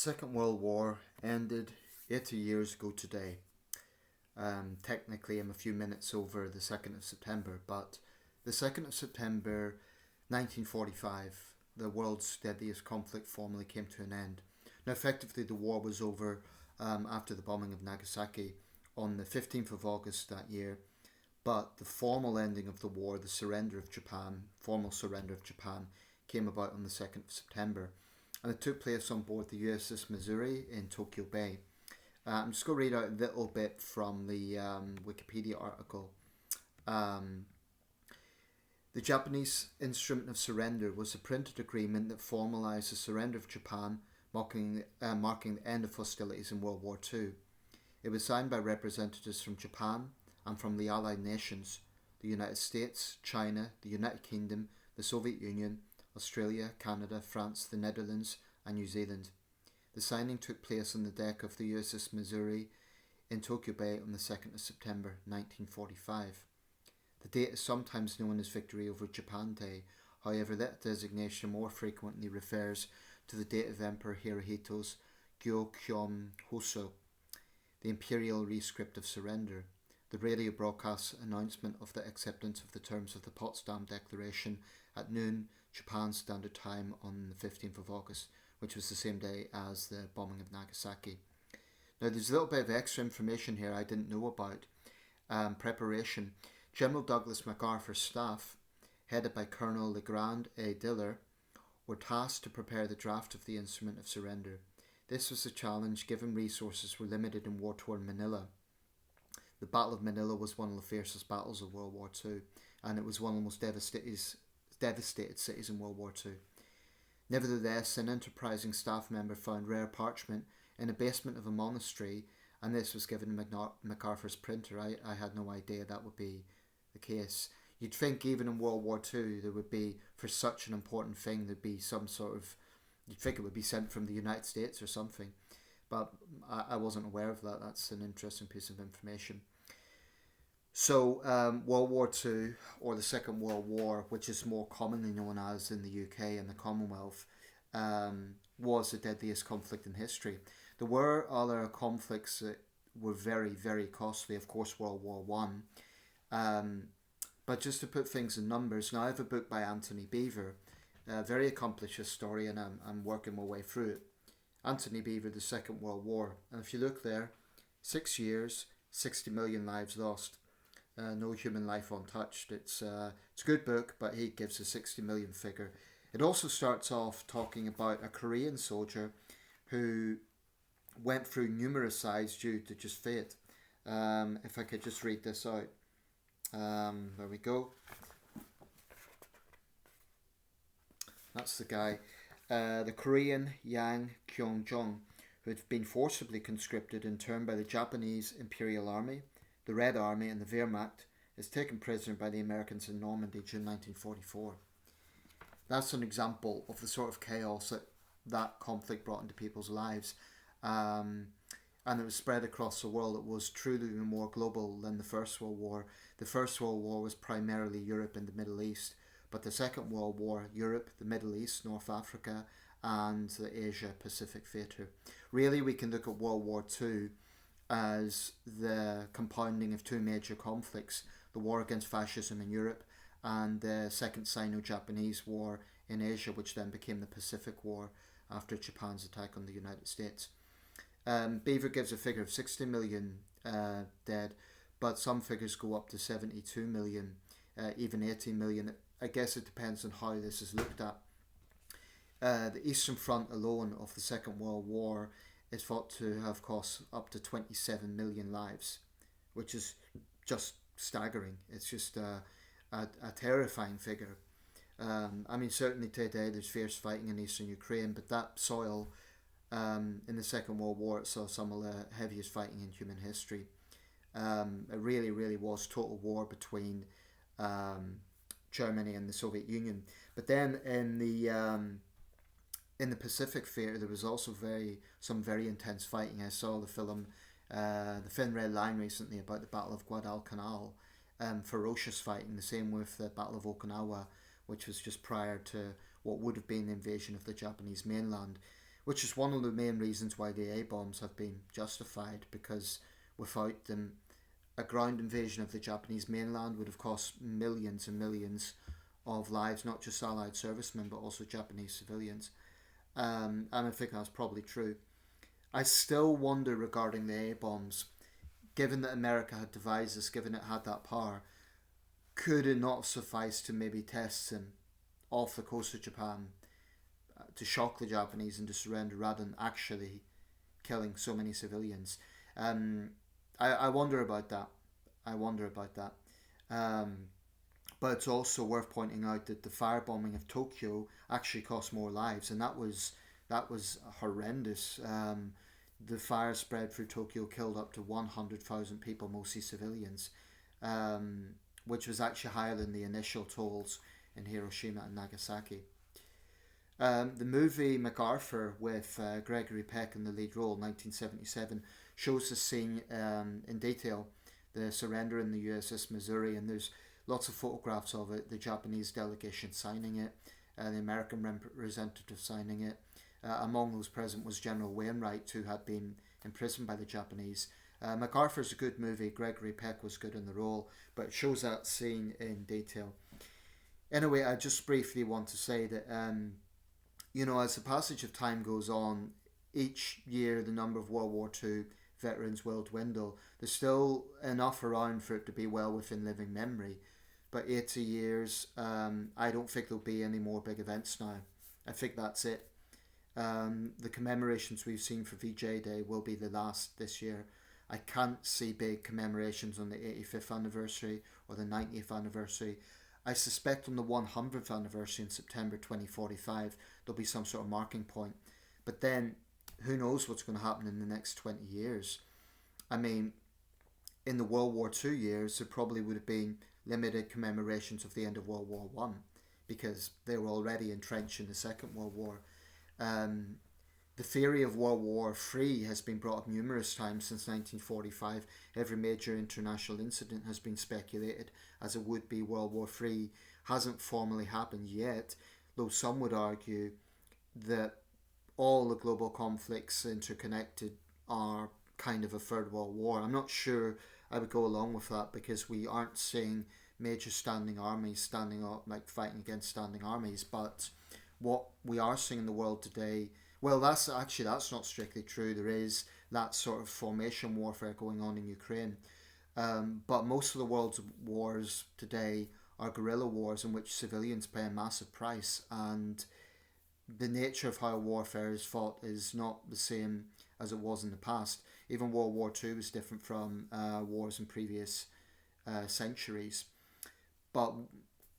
Second World War ended 80 years ago today. Technically, I'm a few minutes over the 2nd of September, but the 2nd of September 1945, the world's deadliest conflict formally came to an end. Now, effectively, the war was over after the bombing of Nagasaki on the 15th of August that year, but the formal ending of the war, the formal surrender of Japan, came about on the 2nd of September. And it took place on board the USS Missouri in Tokyo Bay. I'm just going to read out a little bit from the Wikipedia article. The Japanese instrument of surrender was a printed agreement that formalised the surrender of Japan, marking the end of hostilities in World War II. It was signed by representatives from Japan and from the Allied nations, the United States, China, the United Kingdom, the Soviet Union, Australia, Canada, France, the Netherlands and New Zealand. The signing took place on the deck of the USS Missouri in Tokyo Bay on the 2nd of September 1945. The date is sometimes known as Victory over Japan Day. However, that designation more frequently refers to the date of Emperor Hirohito's Gyokyon Hoso, the imperial rescript of surrender. The radio broadcast announcement of the acceptance of the terms of the Potsdam Declaration at noon Japan Standard Time on the 15th of August, which was the same day as the bombing of Nagasaki. Now, there's a little bit of extra information here I didn't know about. Preparation. General Douglas MacArthur's staff, headed by Colonel Legrand A. Diller, were tasked to prepare the draft of the instrument of surrender. This was a challenge given resources were limited in war-torn Manila. The Battle of Manila was one of the fiercest battles of World War II, and it was one of the most devastated cities in World War II. Nevertheless, an enterprising staff member found rare parchment in a basement of a monastery, and this was given to MacArthur's printer. I had no idea that would be the case. You'd think even in World War II there would be, for such an important thing, there'd be some sort of, you'd think it would be sent from the United States or something, but I wasn't aware of that. That's an interesting piece of information. So World War II, or the Second World War, which is more commonly known as in the UK and the Commonwealth, was the deadliest conflict in history. There were other conflicts that were very, very costly. Of course, World War One. But just to put things in numbers, now I have a book by Anthony Beevor, a very accomplished historian. I'm working my way through it. Anthony Beevor, the Second World War. And if you look there, 6 years, 60 million lives lost. No human life untouched. It's a good book, but he gives a 60 million figure. It also starts off talking about a Korean soldier who went through numerous sides due to just fate. If I could just read this out. There we go. That's the guy. The Korean Yang Kyung-jong, who had been forcibly conscripted and turned by the Japanese Imperial Army, the Red Army and the Wehrmacht, is taken prisoner by the Americans in Normandy June 1944. That's an example of the sort of chaos that conflict brought into people's lives. And it was spread across the world. It was truly more global than the First World War. The First World War was primarily Europe and the Middle East, but the Second World War, Europe, the Middle East, North Africa, and the Asia-Pacific theatre. Really, we can look at World War II as the compounding of two major conflicts, the war against fascism in Europe and the Second Sino-Japanese War in Asia, which then became the Pacific War after Japan's attack on the United States. Beevor gives a figure of 60 million dead, but some figures go up to 72 million, even 80 million. I guess it depends on how this is looked at. The Eastern Front alone of the Second World War is thought to have cost up to 27 million lives, which is just staggering. It's just a terrifying figure. I mean, certainly today there's fierce fighting in eastern Ukraine, but that soil in the Second World War, it saw some of the heaviest fighting in human history. It really, really was total war between Germany and the Soviet Union. But then in the Pacific theatre, there was also some very intense fighting. I saw the film The Thin Red Line recently about the Battle of Guadalcanal. Ferocious fighting, the same with the Battle of Okinawa, which was just prior to what would have been the invasion of the Japanese mainland. which is one of the main reasons why the A-bombs have been justified, because without them, a ground invasion of the Japanese mainland would have cost millions and millions of lives, not just Allied servicemen, but also Japanese civilians. And I think that's probably true. I still wonder regarding the A-bombs, given that America had devised this, given it had that power, could it not suffice to maybe test them off the coast of Japan to shock the Japanese into surrender rather than actually killing so many civilians? I wonder about that. I wonder about that. But it's also worth pointing out that the firebombing of Tokyo actually cost more lives, and that was horrendous. The fire spread through Tokyo, killed up to 100,000 people, mostly civilians, which was actually higher than the initial tolls in Hiroshima and Nagasaki. The movie MacArthur with Gregory Peck in the lead role, 1977, shows the scene in detail, the surrender in the USS Missouri, and there's lots of photographs of it, the Japanese delegation signing it, the American representative signing it. Among those present was General Wainwright, who had been imprisoned by the Japanese. MacArthur's a good movie, Gregory Peck was good in the role, but it shows that scene in detail. Anyway, I just briefly want to say that, as the passage of time goes on, each year the number of World War II veterans will dwindle. There's still enough around for it to be well within living memory, but 80 years, I don't think there'll be any more big events now. I think that's it. The commemorations we've seen for VJ Day will be the last this year. I can't see big commemorations on the 85th anniversary or the 90th anniversary. I suspect on the 100th anniversary in September 2045 there'll be some sort of marking point. But then, who knows what's going to happen in the next 20 years? I mean, in the World War II years, there probably would have been limited commemorations of the end of World War One, because they were already entrenched in the Second World War. The theory of World War III has been brought up numerous times since 1945. Every major international incident has been speculated as it would be World War III. Hasn't formally happened yet, though some would argue that all the global conflicts interconnected are kind of a third world war. I'm not sure I would go along with that, because we aren't seeing major standing armies standing up, like fighting against standing armies. But what we are seeing in the world today, well, that's not strictly true. There is that sort of formation warfare going on in Ukraine. But most of the world's wars today are guerrilla wars in which civilians pay a massive price, and the nature of how warfare is fought is not the same as it was in the past. Even World War II was different from wars in previous centuries. But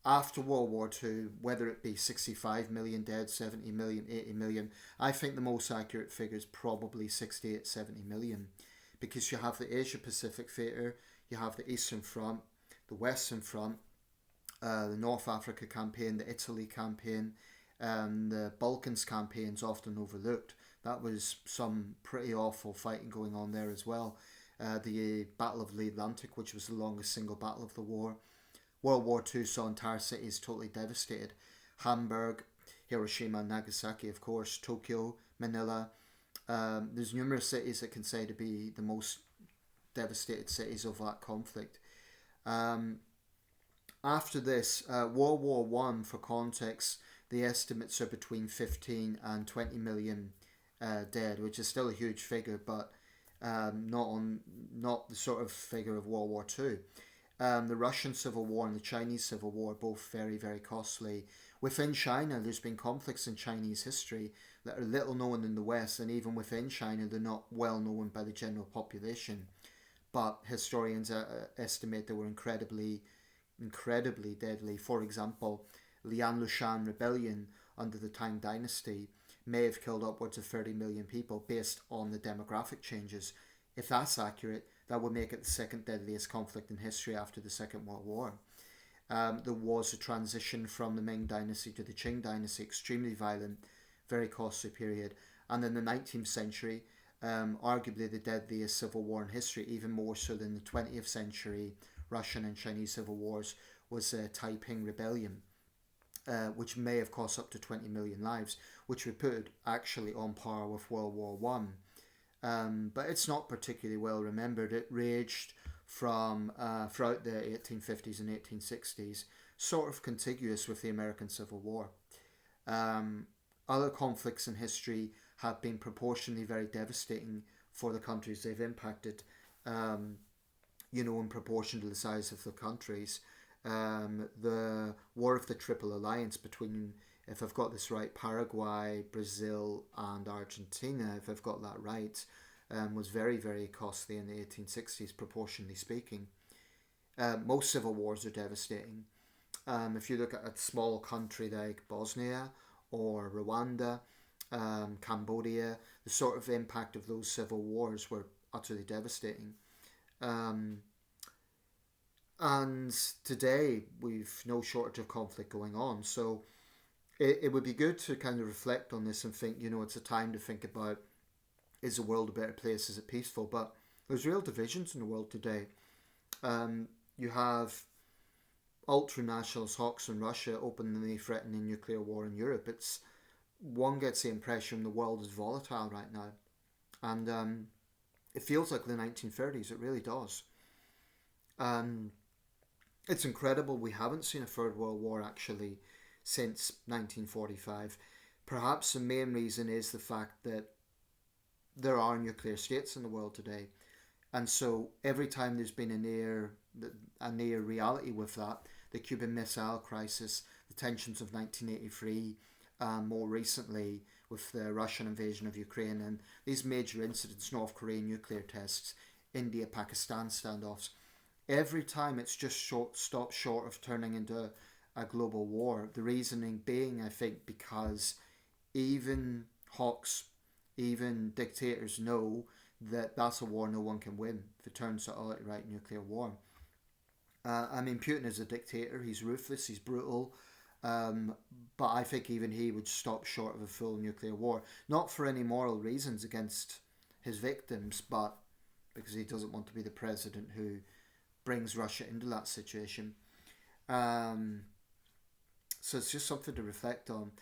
after World War II, whether it be 65 million dead, 70 million, 80 million, I think the most accurate figure is probably 68, 70 million. Because you have the Asia-Pacific theatre, you have the Eastern Front, the Western Front, the North Africa campaign, the Italy campaign, the Balkans campaigns often overlooked. That was some pretty awful fighting going on there as well. The Battle of the Atlantic, which was the longest single battle of the war. World War II saw entire cities totally devastated. Hamburg, Hiroshima, Nagasaki, of course, Tokyo, Manila. There's numerous cities that can say to be the most devastated cities of that conflict. After this, World War One, for context, the estimates are between 15 and 20 million dead, which is still a huge figure, but not the sort of figure of World War Two. The Russian Civil War and the Chinese Civil War, both very, very costly. Within China, there's been conflicts in Chinese history that are little known in the West, and even within China, they're not well known by the general population. But historians estimate they were incredibly deadly. For example, Lian Lushan rebellion under the Tang Dynasty may have killed upwards of 30 million people based on the demographic changes. If that's accurate, that would make it the second deadliest conflict in history after the Second World War. There was a transition from the Ming Dynasty to the Qing Dynasty, extremely violent, very costly period. And in the 19th century, arguably the deadliest civil war in history, even more so than the 20th century Russian and Chinese civil wars, was the Taiping Rebellion. which may have cost up to 20 million lives, which would put it actually on par with World War One. But it's not particularly well remembered. It raged from throughout the 1850s and 1860s, sort of contiguous with the American Civil War. Other conflicts in history have been proportionally very devastating for the countries they've impacted, in proportion to the size of the countries. The War of the Triple Alliance between, if I've got this right, Paraguay, Brazil, and Argentina, if I've got that right, was very, very costly in the 1860s, proportionally speaking. Most civil wars are devastating. If you look at a small country like Bosnia or Rwanda, Cambodia, the sort of impact of those civil wars were utterly devastating. And today we've no shortage of conflict going on. So it would be good to kind of reflect on this and think, it's a time to think about, is the world a better place? Is it peaceful? But there's real divisions in the world today. You have ultra-nationalist hawks in Russia openly threatening nuclear war in Europe. One gets the impression the world is volatile right now. And it feels like the 1930s. It really does. It's incredible we haven't seen a Third World War actually since 1945. Perhaps the main reason is the fact that there are nuclear states in the world today. And so every time there's been a near reality with that, the Cuban Missile Crisis, the tensions of 1983, more recently with the Russian invasion of Ukraine, and these major incidents, North Korean nuclear tests, India-Pakistan standoffs, every time it's just stopped short of turning into a global war. The reasoning being, I think, because even hawks, even dictators know that that's a war no one can win if it turns to outright nuclear war. Putin is a dictator. He's ruthless. He's brutal. But I think even he would stop short of a full nuclear war. Not for any moral reasons against his victims, but because he doesn't want to be the president who brings Russia into that situation. So it's just something to reflect on.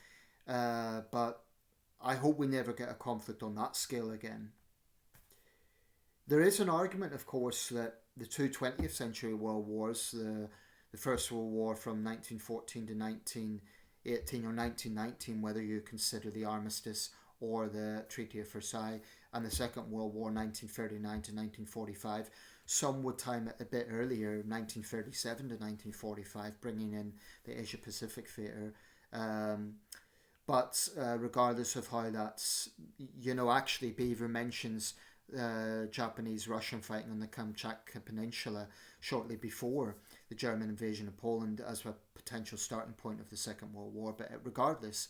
But I hope we never get a conflict on that scale again. There is an argument, of course, that the two 20th century world wars, the First World War from 1914 to 1918 or 1919, whether you consider the armistice or the Treaty of Versailles, and the Second World War 1939 to 1945, some would time it a bit earlier, 1937 to 1945, bringing in the Asia Pacific theatre. But regardless of how that's, actually Beaver mentions Japanese-Russian fighting on the Kamchatka Peninsula shortly before the German invasion of Poland as a potential starting point of the Second World War. But regardless,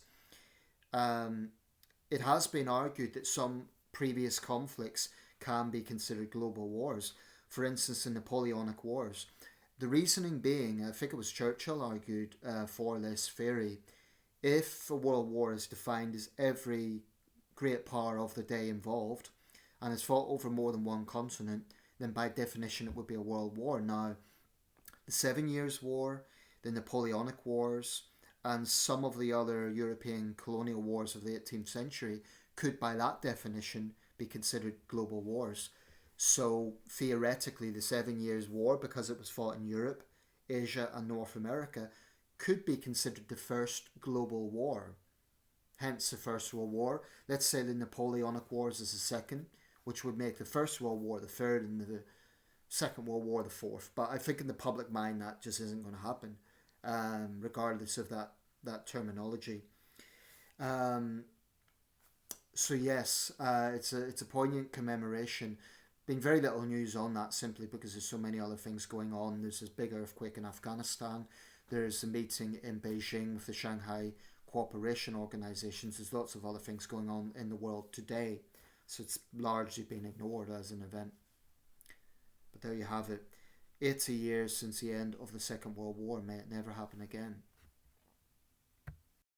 it has been argued that some previous conflicts can be considered global wars. For instance, the Napoleonic Wars. The reasoning being, I think it was Churchill argued for this theory, if a world war is defined as every great power of the day involved and is fought over more than one continent, then by definition it would be a world war. Now, the 7 Years' War, the Napoleonic Wars, and some of the other European colonial wars of the 18th century could, by that definition, be considered global wars. So, theoretically, the 7 Years' War, because it was fought in Europe, Asia, and North America, could be considered the first global war. Hence the First World War. Let's say the Napoleonic Wars is the second, which would make the First World War the third and the Second World War the fourth. But I think in the public mind that just isn't going to happen, regardless of that terminology. So yes, it's a poignant commemoration. Been very little news on that simply because there's so many other things going on. There's this big earthquake in Afghanistan. There's a meeting in Beijing with the Shanghai Cooperation Organizations. There's lots of other things going on in the world today. So it's largely been ignored as an event. But there you have it. 80 years since the end of the Second World War. May it never happen again.